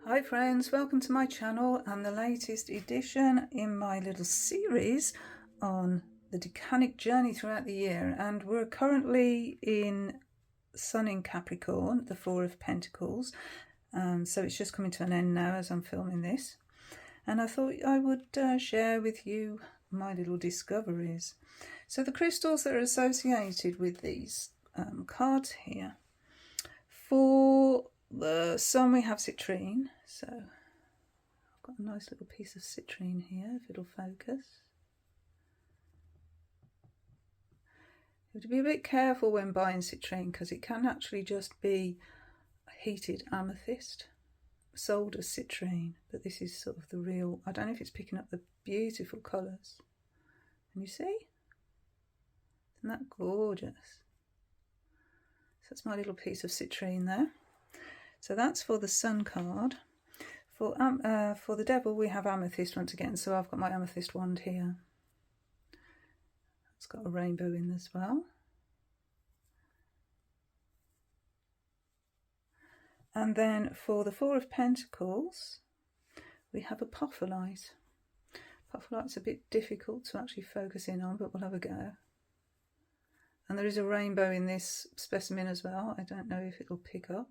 Hi friends, welcome to my channel and the latest edition in my little series on the Decanic Journey throughout the year. And we're currently in Sun in Capricorn, the Four of Pentacles. So it's just coming to an end now as I'm filming this. And I thought I would share with you my little discoveries. So the crystals that are associated with these cards here. For the Sun we have citrine, so I've got a nice little piece of citrine here, if it'll focus. You have to be a bit careful when buying citrine because it can actually just be heated amethyst sold as citrine, but this is sort of the real. I don't know if it's picking up the beautiful colours. Can you see? Isn't that gorgeous? So that's my little piece of citrine there. So that's for the Sun card. For the Devil we have amethyst once again. So I've got my amethyst wand here. It's got a rainbow in as well. And then for the Four of Pentacles we have apophyllite. Apophyllite's a bit difficult to actually focus in on, but we'll have a go. And there is a rainbow in this specimen as well. I don't know if it'll pick up.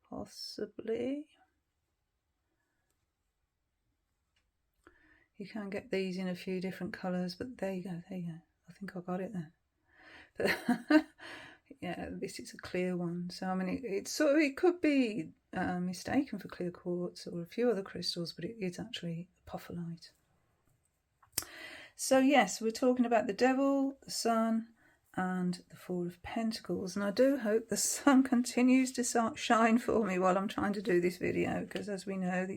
Possibly. You can get these in a few different colours, but there you go, there you go. I think I got it there. But yeah, this is a clear one. So I mean, it could be mistaken for clear quartz or a few other crystals, but it is actually apophyllite. So yes, we're talking about the Devil, the Sun, and the Four of Pentacles, and I do hope the sun continues to shine for me while I'm trying to do this video, because as we know,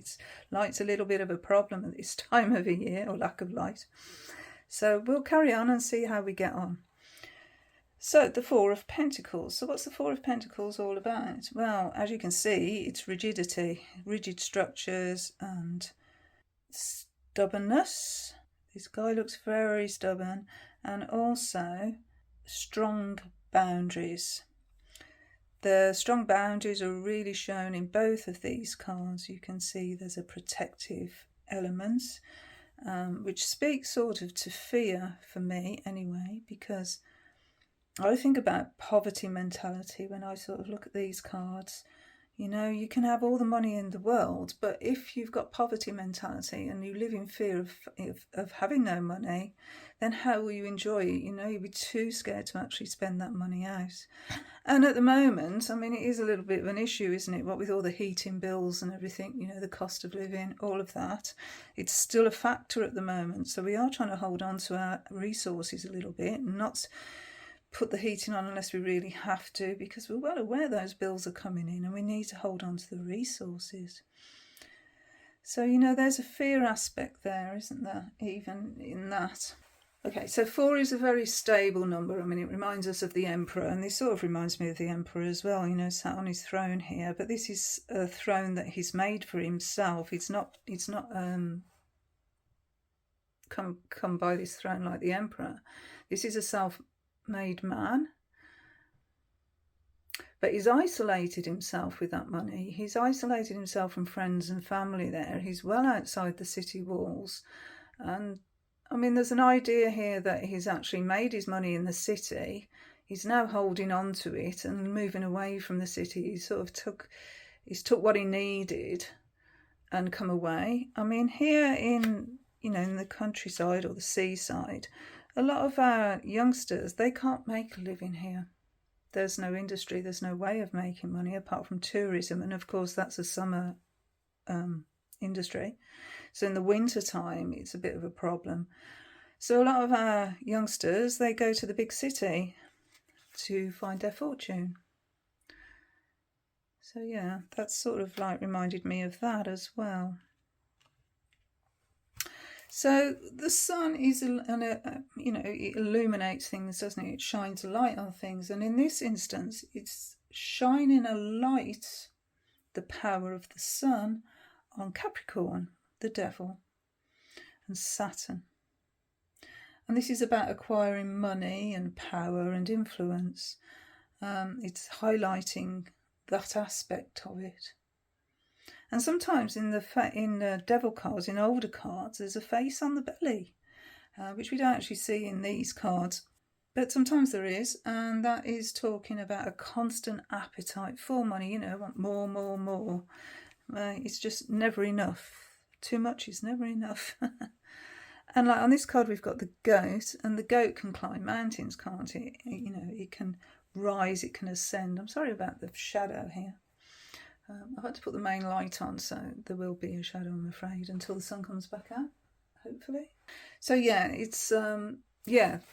light's a little bit of a problem at this time of the year, or lack of light. So we'll carry on and see how we get on. So the Four of Pentacles. So what's the Four of Pentacles all about? Well, as you can see, it's rigidity, rigid structures and stubbornness. This guy looks very stubborn, and also strong boundaries. The strong boundaries are really shown in both of these cards. You can see there's a protective element, which speaks sort of to fear for me anyway, because I think about poverty mentality when I sort of look at these cards. You know, you can have all the money in the world, but if you've got poverty mentality and you live in fear of having no money, then how will you enjoy it? You know, you'll be too scared to actually spend that money out. And at the moment, I mean, it is a little bit of an issue, isn't it? What with all the heating bills and everything, you know, the cost of living, all of that, it's still a factor at the moment. So we are trying to hold on to our resources a little bit and not put the heating on unless we really have to, because we're well aware those bills are coming in and we need to hold on to the resources. So, you know, there's a fear aspect there, isn't there, even in that. Okay, so 4 is a very stable number. I mean, it reminds us of the Emperor, and this sort of reminds me of the Emperor as well, you know, sat on his throne here, but this is a throne that he's made for himself. It's not come by this throne like the Emperor. This is a self-made man, but he's isolated himself with that money. He's isolated himself from friends and family there. He's well outside the city walls, and I mean, there's an idea here that he's actually made his money in the city. He's now holding on to it and moving away from the city. He sort of took what he needed and come away. I mean, here in, you know, in the countryside or the seaside, a lot of our youngsters, they can't make a living here. There's no industry, there's no way of making money apart from tourism, and of course that's a summer industry. So in the winter time, it's a bit of a problem. So a lot of our youngsters, they go to the big city to find their fortune. So yeah, that's sort of like reminded me of that as well. So the sun is, you know, it illuminates things, doesn't it? It shines a light on things. And in this instance, it's shining a light, the power of the sun, on Capricorn, the Devil, and Saturn. And this is about acquiring money and power and influence. It's highlighting that aspect of it. And sometimes in the devil cards, in older cards, there's a face on the belly, which we don't actually see in these cards. But sometimes there is, and that is talking about a constant appetite for money. You know, want more, more, more. It's just never enough. Too much is never enough. And like on this card, we've got the goat, and the goat can climb mountains, can't it? You know, it can rise, it can ascend. I'm sorry about the shadow here. I've had to put the main light on, so there will be a shadow, I'm afraid, until the sun comes back out, hopefully. So yeah, it's a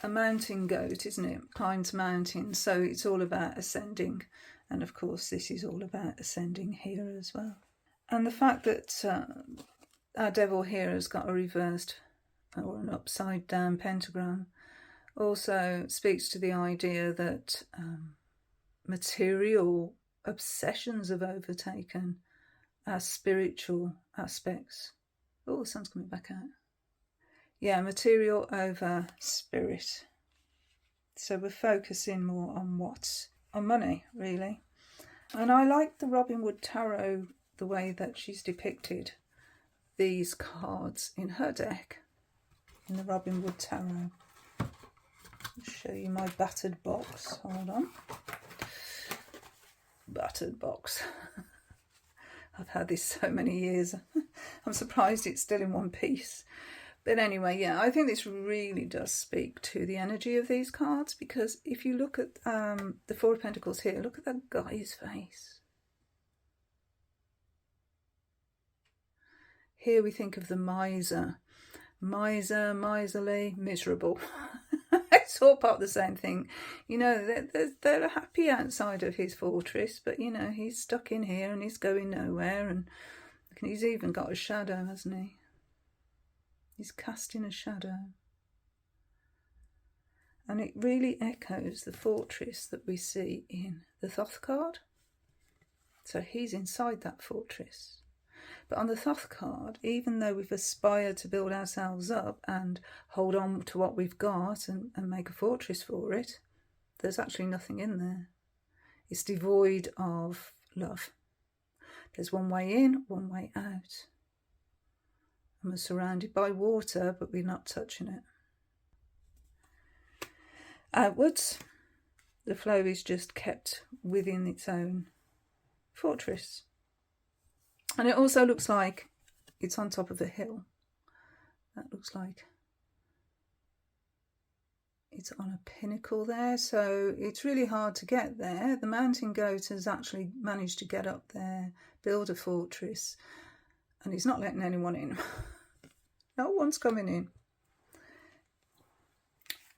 mountain goat, isn't it? Climbs mountains, so it's all about ascending. And of course, this is all about ascending here as well. And the fact that our devil here has got a reversed or an upside down pentagram also speaks to the idea that material obsessions have overtaken our spiritual aspects. Oh, the sun's coming back out. Yeah, material over spirit. So we're focusing more on on money, really. And I like the Robin Hood Tarot, the way that she's depicted these cards in her deck, in the Robin Hood Tarot. I'll show you my battered box. Hold on. Battered box. I've had this so many years. I'm surprised it's still in one piece. But anyway, yeah, I think this really does speak to the energy of these cards, because if you look at the Four of Pentacles here, look at that guy's face. Here we think of the miser. Miser, miserly, miserable. It's all part of the same thing. You know, they're happy outside of his fortress, but, you know, he's stuck in here and he's going nowhere. And he's even got a shadow, hasn't he? He's casting a shadow. And it really echoes the fortress that we see in the Thoth card. So he's inside that fortress. But on the Thoth card, even though we've aspired to build ourselves up and hold on to what we've got and make a fortress for it, there's actually nothing in there. It's devoid of love. There's one way in, one way out. And we're surrounded by water, but we're not touching it. Outwards, the flow is just kept within its own fortress. And it also looks like it's on top of a hill. That looks like it's on a pinnacle there, so it's really hard to get there. The mountain goat has actually managed to get up there, build a fortress, and he's not letting anyone in. No one's coming in.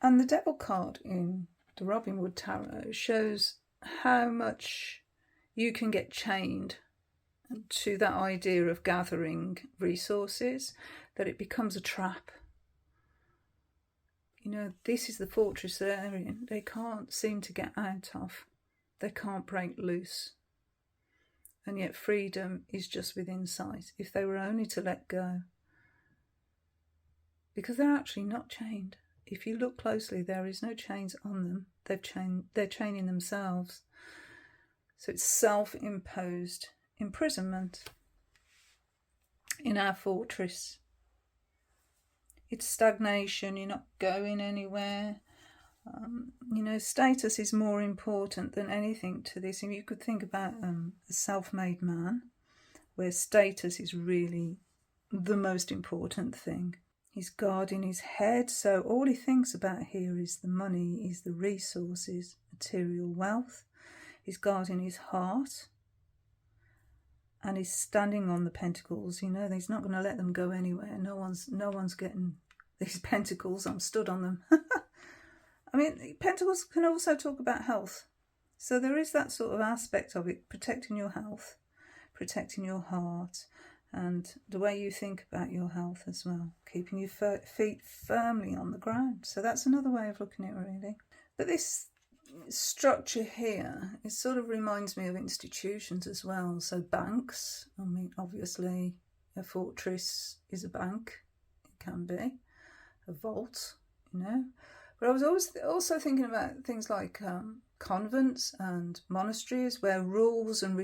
And the Devil card in the Robin Hood Tarot shows how much you can get chained to that idea of gathering resources, that it becomes a trap. You know, this is the fortress they're in. They can't seem to get out of. They can't break loose. And yet freedom is just within sight, if they were only to let go. Because they're actually not chained. If you look closely, there is no chains on them. They're chaining themselves. So it's self-imposed imprisonment in our fortress. It's stagnation. You're not going anywhere. You know, status is more important than anything to this. And you could think about a self-made man, where status is really the most important thing. He's guarding his head, so all he thinks about here is the money, is the resources, material wealth. He's guarding his heart, and he's standing on the pentacles. You know, he's not going to let them go anywhere. No one's getting these pentacles. I'm stood on them. I mean, pentacles can also talk about health. So there is that sort of aspect of it, protecting your health, protecting your heart, and the way you think about your health as well, keeping your feet firmly on the ground. So that's another way of looking at it, really. But this structure here, it sort of reminds me of institutions as well. So banks, I mean, obviously a fortress is a bank. It can be a vault, you know. But I was also thinking about things like convents and monasteries where rules and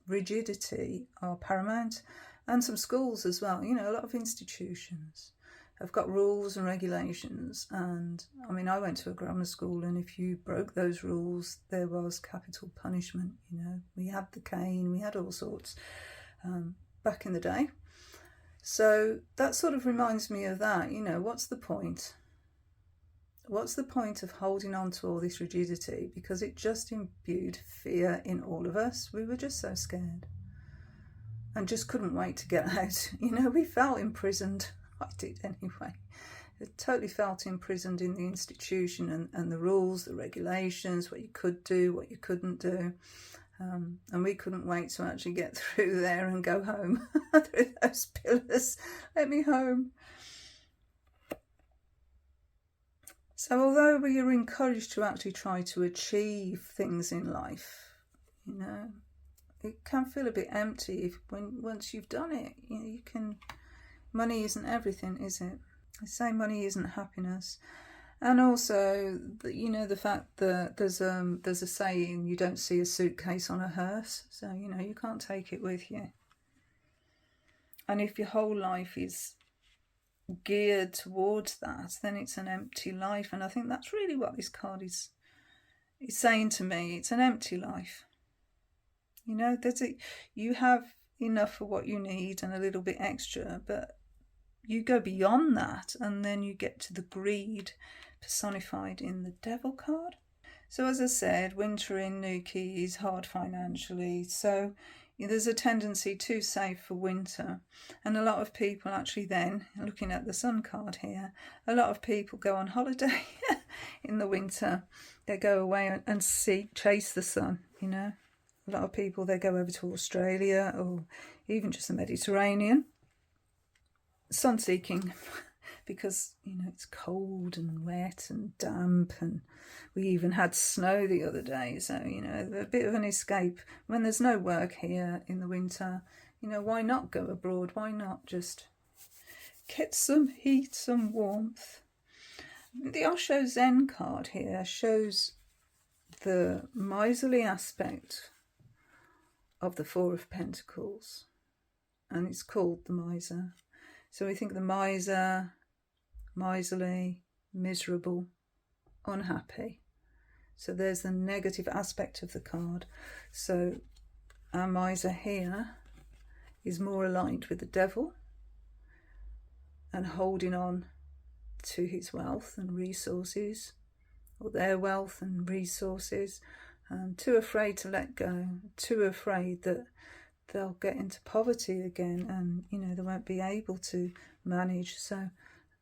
rigidity are paramount, and some schools as well. You know, a lot of institutions have got rules and regulations, and I mean, I went to a grammar school, and if you broke those rules, there was capital punishment. You know, we had the cane, we had all sorts back in the day. So that sort of reminds me of that. You know, what's the point? What's the point of holding on to all this rigidity? Because it just imbued fear in all of us. We were just so scared and just couldn't wait to get out. You know, we felt imprisoned. I did anyway. I totally felt imprisoned in the institution and the rules, the regulations, what you could do, what you couldn't do. And we couldn't wait to actually get through there and go home through those pillars. Let me home. So although we are encouraged to actually try to achieve things in life, you know, it can feel a bit empty once you've done it. You know, you can. Money isn't everything, is it? I say money isn't happiness. And also, you know, the fact that there's a saying, you don't see a suitcase on a hearse. So, you know, you can't take it with you. And if your whole life is geared towards that, then it's an empty life. And I think that's really what this card is saying to me. It's an empty life. You know, you have enough for what you need and a little bit extra, but you go beyond that, and then you get to the greed personified in the Devil card. So as I said, winter in Nuki is hard financially, so there's a tendency to save for winter. And a lot of people actually then, looking at the Sun card here, a lot of people go on holiday in the winter. They go away and chase the sun, you know. A lot of people, they go over to Australia or even just the Mediterranean, sun seeking, because, you know, it's cold and wet and damp, and we even had snow the other day. So, you know, a bit of an escape when there's no work here in the winter. You know, why not go abroad? Why not just get some heat, some warmth? The Osho Zen card here shows the miserly aspect of the Four of Pentacles, and it's called the miser. So we think the miser, miserly, miserable, unhappy. So there's the negative aspect of the card. So our miser here is more aligned with the devil and holding on to his wealth and resources, or their wealth and resources, too afraid to let go, too afraid that they'll get into poverty again, and, you know, they won't be able to manage. So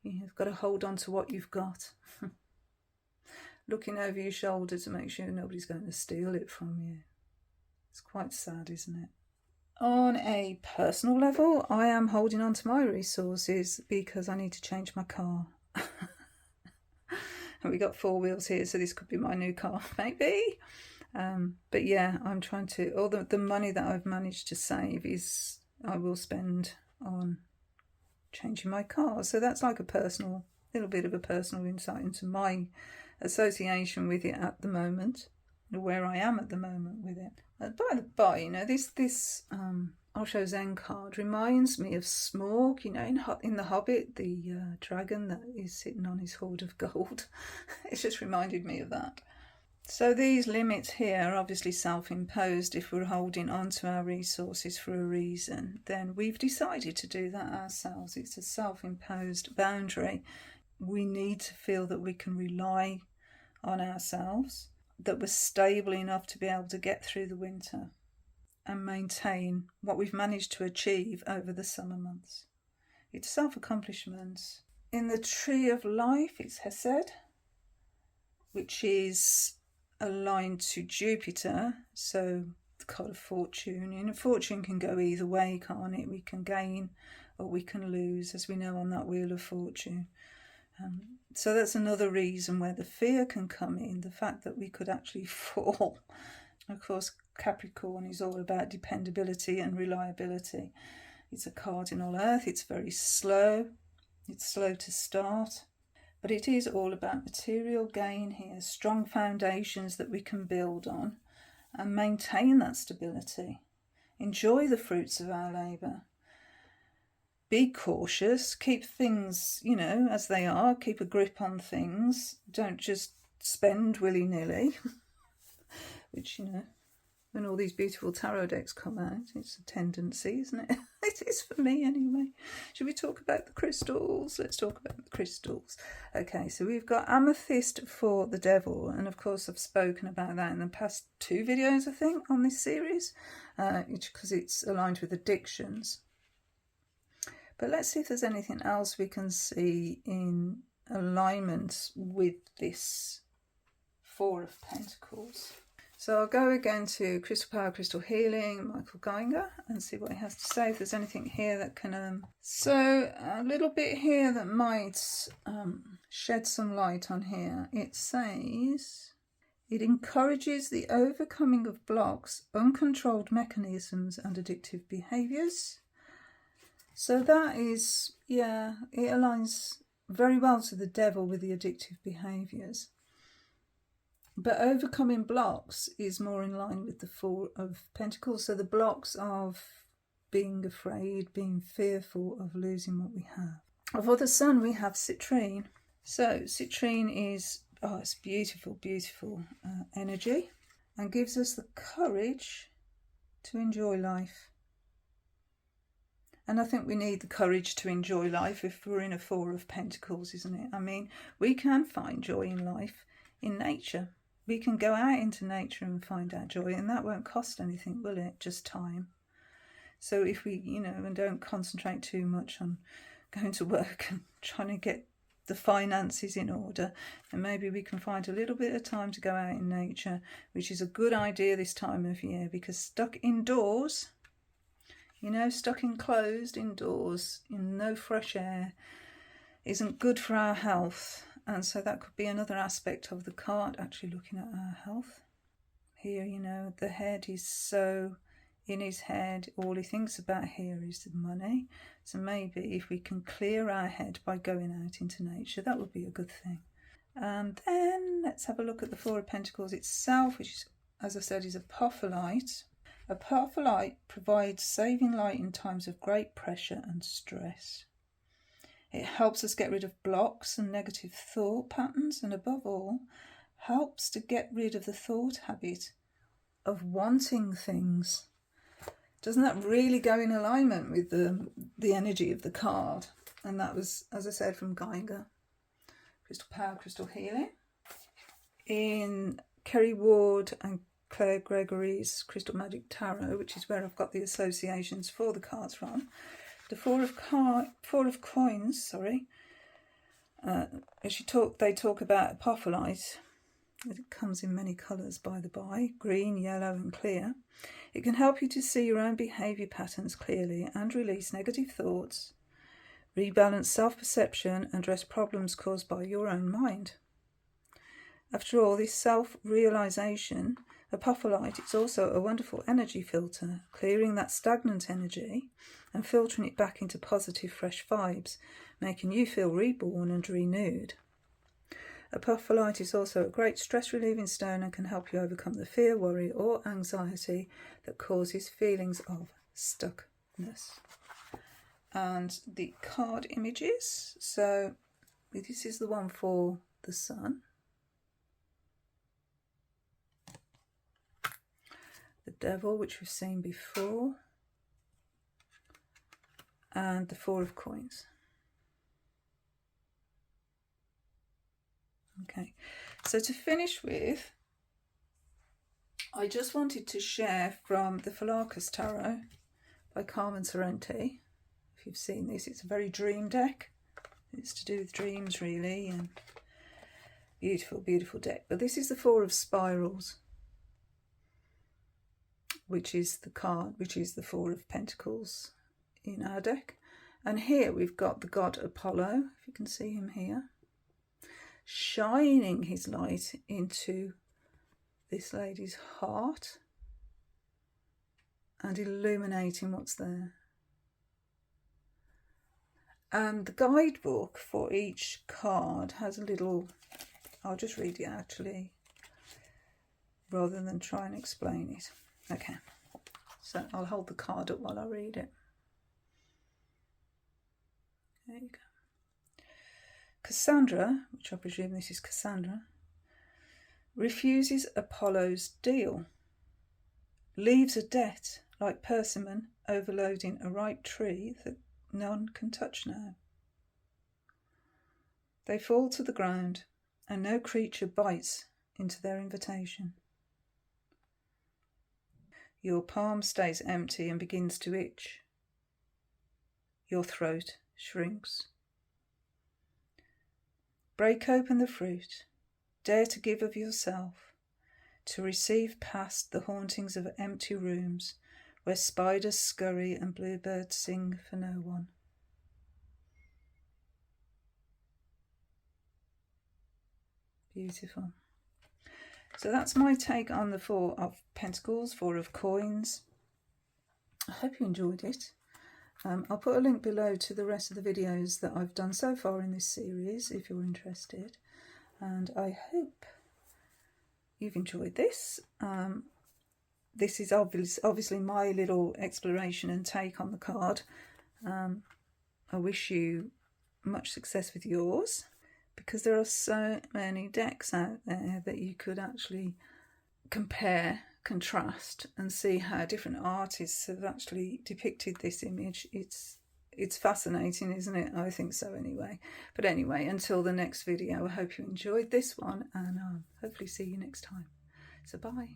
you've got to hold on to what you've got. Looking over your shoulder to make sure nobody's going to steal it from you. It's quite sad, isn't it? On a personal level, I am holding on to my resources because I need to change my car. And we got 4 wheels here, so this could be my new car, maybe. But yeah, I'm trying to, all the money that I've managed to save is I will spend on changing my car. So that's like a little bit of a personal insight into my association with it at the moment, where I am at the moment with it. By the by, you know, this Osho Zen card reminds me of Smaug, you know, in The Hobbit, the dragon that is sitting on his hoard of gold. It's just reminded me of that. So these limits here are obviously self-imposed. If we're holding on to our resources for a reason, then we've decided to do that ourselves. It's a self-imposed boundary. We need to feel that we can rely on ourselves, that we're stable enough to be able to get through the winter and maintain what we've managed to achieve over the summer months. It's self-accomplishment. In the Tree of Life, it's Hesed, which is aligned to Jupiter, so the card of fortune. And fortune can go either way, can't it? We can gain or we can lose, as we know on that Wheel of Fortune. So that's another reason where the fear can come in, the fact that we could actually fall. Of course, Capricorn is all about dependability and reliability. It's a cardinal earth. It's very slow. It's slow to start, But it is all about material gain here, strong foundations that we can build on and maintain that stability. Enjoy the fruits of our labour. Be cautious, keep things, you know, as they are, keep a grip on things. Don't just spend willy-nilly, which, you know, when all these beautiful tarot decks come out, it's a tendency, isn't it? It is for me anyway. Should we talk about the crystals? Let's talk about the crystals. Okay, so we've got amethyst for the devil, and of course I've spoken about that in the past 2 videos, I think, on this series, because it's aligned with addictions. But let's see if there's anything else we can see in alignment with this 4 of Pentacles. So I'll go again to Crystal Power, Crystal Healing, Michael Gienger, and see what he has to say, if there's anything here that can... So a little bit here that might shed some light on here. It says, it encourages the overcoming of blocks, uncontrolled mechanisms and addictive behaviours. So that is, yeah, it aligns very well to the devil with the addictive behaviours. But overcoming blocks is more in line with the 4 of Pentacles. So the blocks of being afraid, being fearful of losing what we have. For the Sun, we have citrine. So citrine is, oh, it's beautiful, beautiful energy, and gives us the courage to enjoy life. And I think we need the courage to enjoy life if we're in a 4 of Pentacles, isn't it? I mean, we can find joy in life in nature. We can go out into nature and find our joy, and that won't cost anything, will it? Just time. So if we, you know, and don't concentrate too much on going to work and trying to get the finances in order, and maybe we can find a little bit of time to go out in nature, which is a good idea this time of year, because stuck indoors, you know, stuck enclosed indoors in no fresh air isn't good for our health. And so that could be another aspect of the card, actually looking at our health. Here, you know, the head is so in his head, all he thinks about here is the money. So maybe if we can clear our head by going out into nature, that would be a good thing. And then let's have a look at the 4 of Pentacles itself, which is, as I said, is apophyllite. Apophyllite provides saving light in times of great pressure and stress. It helps us get rid of blocks and negative thought patterns, and above all, helps to get rid of the thought habit of wanting things. Doesn't that really go in alignment with the energy of the card? And that was, as I said, from Gienger. Crystal Power, Crystal Healing. In Kerry Ward and Claire Gregory's Crystal Magic Tarot, which is where I've got the associations for the cards from. The 4 of Coins, sorry. They talk about apophyllite. It comes in many colours, by the by, green, yellow and clear. It can help you to see your own behaviour patterns clearly and release negative thoughts, rebalance self-perception and address problems caused by your own mind. After all, this self-realisation, apophyllite is also a wonderful energy filter, clearing that stagnant energy and filtering it back into positive, fresh vibes, making you feel reborn and renewed. Apophyllite is also a great stress-relieving stone and can help you overcome the fear, worry or anxiety that causes feelings of stuckness. And the card images. So this is the one for the Sun. The Devil, which we've seen before. And the 4 of Coins. Okay, so to finish with, I just wanted to share from the Pholarcos Tarot by Carmen Sorrenti. If you've seen this, it's a very dream deck. It's to do with dreams, really, and beautiful, beautiful deck. But this is the 4 of Spirals, which is the card, which is the 4 of Pentacles in our deck. And here we've got the god Apollo, if you can see him here, shining his light into this lady's heart and illuminating what's there. And the guidebook for each card has a little, I'll just read it actually, rather than try and explain it. Okay, so I'll hold the card up while I read it. There you go. Cassandra, which I presume this is Cassandra, refuses Apollo's deal, leaves a debt like Persimmon overloading a ripe tree that none can touch now. They fall to the ground, and no creature bites into their invitation. Your palm stays empty and begins to itch. Your throat shrinks. Break open the fruit. Dare to give of yourself, to receive past the hauntings of empty rooms where spiders scurry and bluebirds sing for no one. Beautiful. So that's my take on the Four of Pentacles, Four of Coins. I hope you enjoyed it. I'll put a link below to the rest of the videos that I've done so far in this series if you're interested. And I hope you've enjoyed this. This is obviously my little exploration and take on the card. I wish you much success with yours, because there are so many decks out there that you could actually compare, contrast, and see how different artists have actually depicted this image. It's fascinating, isn't it? I think so anyway. But anyway, until the next video, I hope you enjoyed this one, and I'll hopefully see you next time. So bye.